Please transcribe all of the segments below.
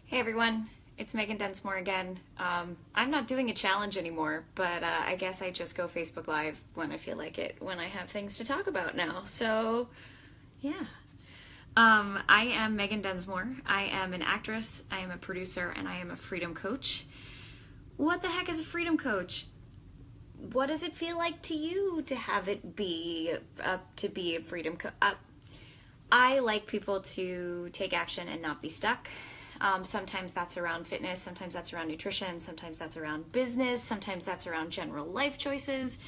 Hey everyone, it's Megan Densmore again. I'm not doing a challenge anymore, but I guess I just go Facebook Live when I feel like it, when I have things to talk about now. So, yeah. I am Megan Densmore. I am an actress, I am a producer, and I am a freedom coach. What the heck is a freedom coach? What does it feel like to you to have it be to be a freedom coach? I like people to take action and not be stuck. Sometimes that's around fitness, sometimes that's around nutrition, sometimes that's around business, sometimes that's around general life choices.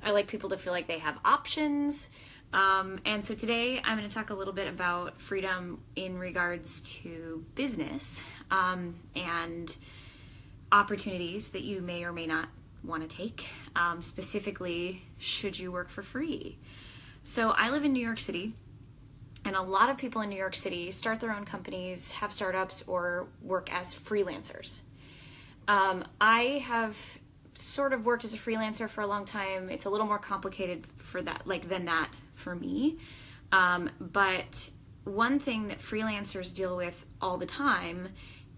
I like people to feel like they have options. And so today I'm going to talk a little bit about freedom in regards to business and opportunities that you may or may not want to take. Specifically, should you work for free? So I live in New York City. And a lot of people in New York City start their own companies, have startups, or work as freelancers. I have sort of worked as a freelancer for a long time. It's a little more complicated for that, than that for me. But one thing that freelancers deal with all the time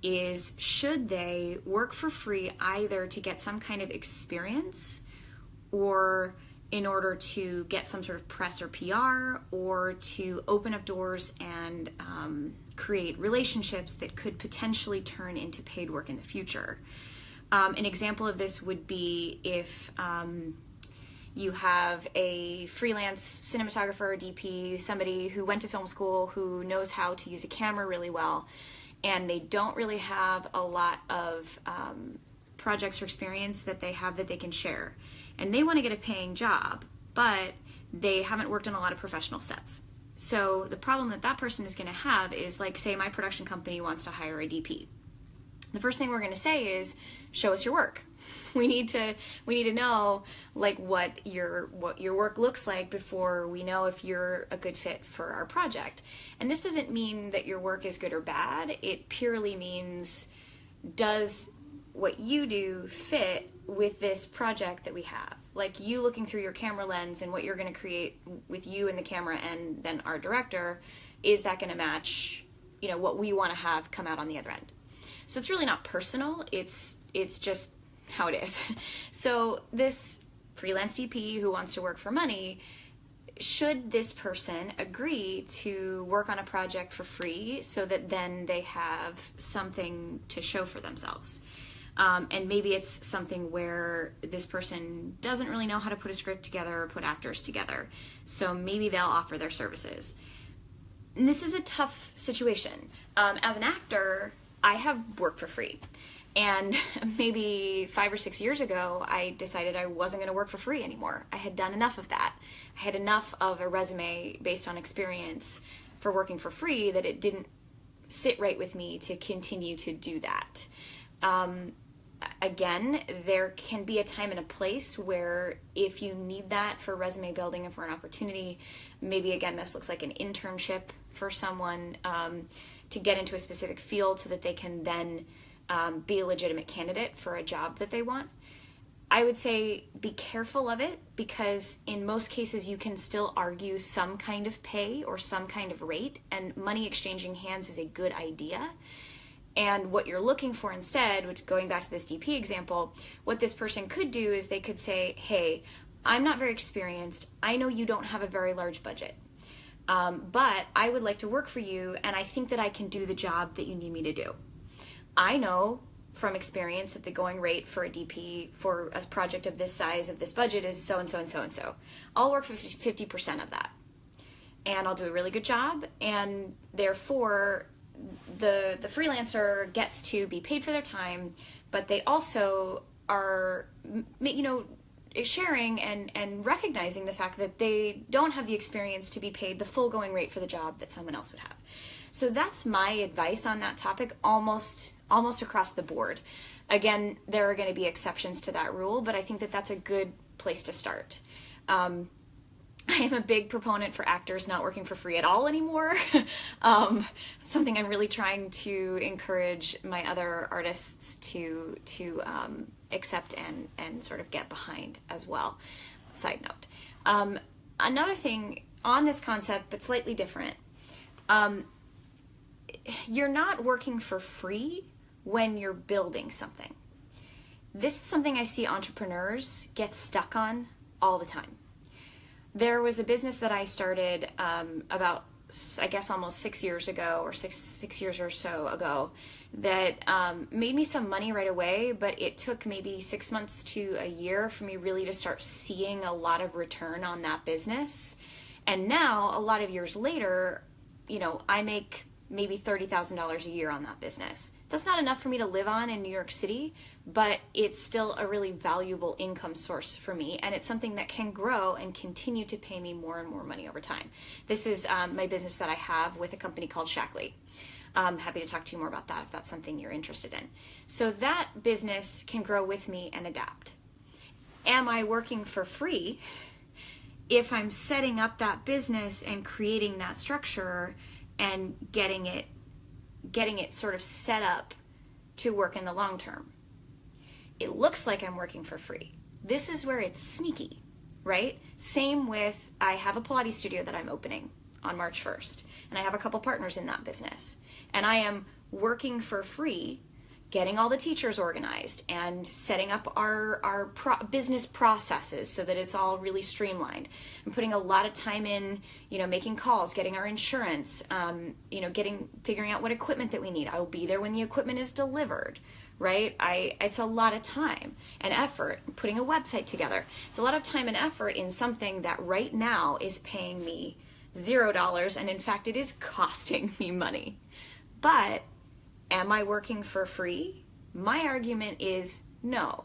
is should they work for free either to get some kind of experience or in order to get some sort of press or PR, or to open up doors and create relationships that could potentially turn into paid work in the future. An example of this would be if you have a freelance cinematographer or DP, somebody who went to film school, who knows how to use a camera really well, and they don't really have a lot of projects or experience that they have that they can share. And they want to get a paying job, but they haven't worked on a lot of professional sets. So the problem that that person is going to have is, like, say my production company wants to hire a DP. The first thing we're going to say is, show us your work. We need to know like what your work looks like before we know if you're a good fit for our project. And this doesn't mean that your work is good or bad. It purely means, does what you do fit with this project that we have? Like, you looking through your camera lens and what you're going to create with you and the camera and then our director, is that going to match, what we want to have come out on the other end? So it's really not personal. It's just how it is. So this freelance DP who wants to work for money, should this person agree to work on a project for free so that then they have something to show for themselves? And maybe it's something where this person doesn't really know how to put a script together or put actors together. So maybe they'll offer their services. And this is a tough situation. As an actor, I have worked for free. And maybe 5 or 6 years ago, I decided I wasn't going to work for free anymore. I had done enough of that. I had enough of a resume based on experience for working for free that it didn't sit right with me to continue to do that. Again, there can be a time and a place where if you need that for resume building and for an opportunity, maybe again this looks like an internship for someone to get into a specific field so that they can then be a legitimate candidate for a job that they want. I would say be careful of it, because in most cases you can still argue some kind of pay or some kind of rate, and money exchanging hands is a good idea. And what you're looking for instead, which, going back to this DP example, what this person could do is they could say, hey, I'm not very experienced. I know you don't have a very large budget, but I would like to work for you, and I think that I can do the job that you need me to do. I know from experience that the going rate for a DP for a project of this size, of this budget, is so and so and so and so. I'll work for 50% of that, and I'll do a really good job, and therefore the freelancer gets to be paid for their time, but they also are, sharing and recognizing the fact that they don't have the experience to be paid the full going rate for the job that someone else would have. So that's my advice on that topic, almost across the board. Again, there are going to be exceptions to that rule, but I think that that's a good place to start. I am a big proponent for actors not working for free at all anymore. Something I'm really trying to encourage my other artists to accept and sort of get behind as well. Side note. Another thing on this concept, but slightly different. you're not working for free when you're building something. This is something I see entrepreneurs get stuck on all the time. There was a business that I started about, I guess, almost 6 years ago, or six years or so ago, that made me some money right away, but it took maybe 6 months to a year for me really to start seeing a lot of return on that business. And now, a lot of years later, I make maybe $30,000 a year on that business. That's not enough for me to live on in New York City, but it's still a really valuable income source for me, and it's something that can grow and continue to pay me more and more money over time. This is my business that I have with a company called Shackley. I'm happy to talk to you more about that if that's something you're interested in. So that business can grow with me and adapt. Am I working for free if I'm setting up that business and creating that structure and getting it sort of set up to work in the long term? It looks like I'm working for free. This is where it's sneaky, right? Same with, I have a Pilates studio that I'm opening on March 1st, and I have a couple partners in that business. And I am working for free, getting all the teachers organized and setting up our business processes so that it's all really streamlined. I'm putting a lot of time in, making calls, getting our insurance, figuring out what equipment that we need. I'll be there when the equipment is delivered, right? It's a lot of time and effort putting a website together. It's a lot of time and effort in something that right now is paying me $0, and in fact, it is costing me money. But am I working for free? My argument is no.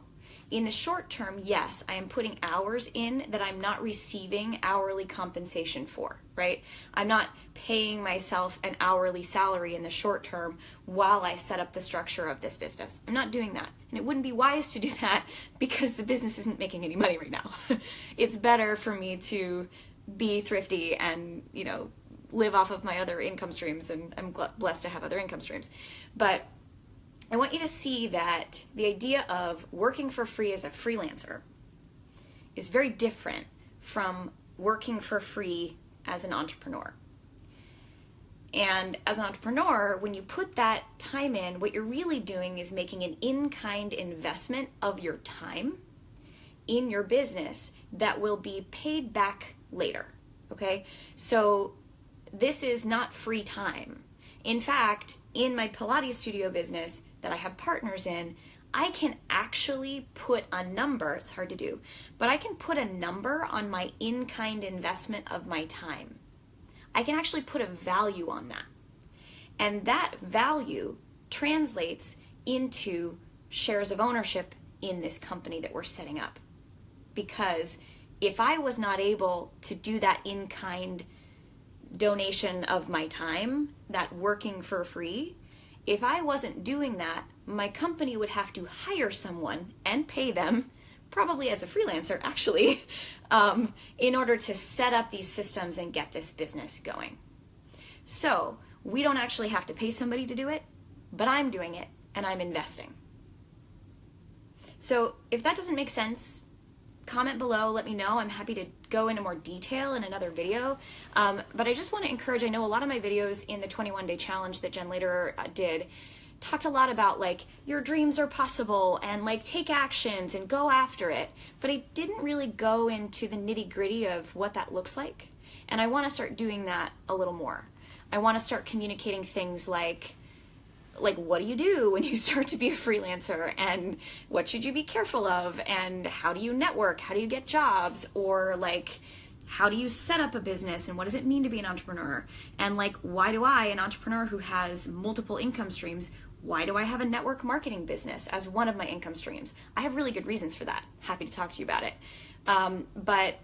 In the short term, yes, I am putting hours in that I'm not receiving hourly compensation for, right? I'm not paying myself an hourly salary in the short term while I set up the structure of this business. I'm not doing that. And it wouldn't be wise to do that because the business isn't making any money right now. It's better for me to be thrifty and, live off of my other income streams, and I'm blessed to have other income streams. But I want you to see that the idea of working for free as a freelancer is very different from working for free as an entrepreneur. And as an entrepreneur, when you put that time in, what you're really doing is making an in-kind investment of your time in your business that will be paid back later, okay? So this is not free time. In fact, in my Pilates studio business that I have partners in, I can actually put a number, it's hard to do, but I can put a number on my in-kind investment of my time. I can actually put a value on that. And that value translates into shares of ownership in this company that we're setting up. Because if I was not able to do that in-kind donation of my time, that working for free, if I wasn't doing that, my company would have to hire someone and pay them, probably as a freelancer actually, in order to set up these systems and get this business going. So we don't actually have to pay somebody to do it, but I'm doing it and I'm investing. So if that doesn't make sense, comment below, let me know. I'm happy to go into more detail in another video. But I just want to encourage, I know a lot of my videos in the 21-day challenge that Jen later did talked a lot about your dreams are possible and take actions and go after it. But I didn't really go into the nitty-gritty of what that looks like. And I want to start doing that a little more. I want to start communicating things like what do you do when you start to be a freelancer, and what should you be careful of, and how do you network, how do you get jobs, or how do you set up a business, and what does it mean to be an entrepreneur, and why do I, an entrepreneur who has multiple income streams, why do I have a network marketing business as one of my income streams? I have really good reasons for that. Happy to talk to you about it. But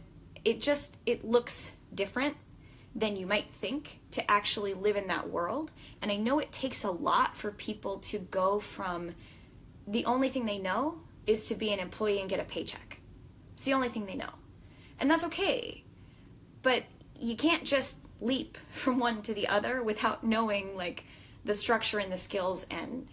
it looks different than you might think to actually live in that world. And I know it takes a lot for people to go from the only thing they know is to be an employee and get a paycheck. It's the only thing they know. And that's okay. But you can't just leap from one to the other without knowing the structure and the skills and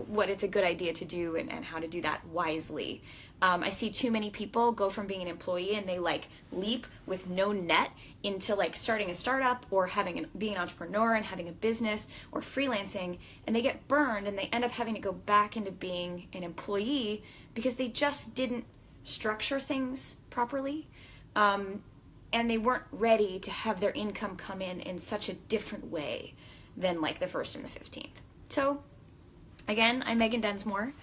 what it's a good idea to do and how to do that wisely. I see too many people go from being an employee and they like leap with no net into like starting a startup or being an entrepreneur and having a business or freelancing, and they get burned and they end up having to go back into being an employee because they just didn't structure things properly. And they weren't ready to have their income come in such a different way than like the 1st and the 15th. So again, I'm Megan Densmore.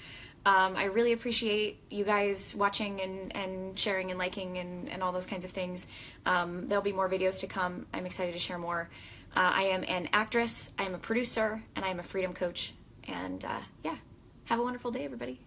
I really appreciate you guys watching and sharing and liking and all those kinds of things. There'll be more videos to come. I'm excited to share more. I am an actress, I am a producer, and I am a freedom coach. And yeah, have a wonderful day, everybody.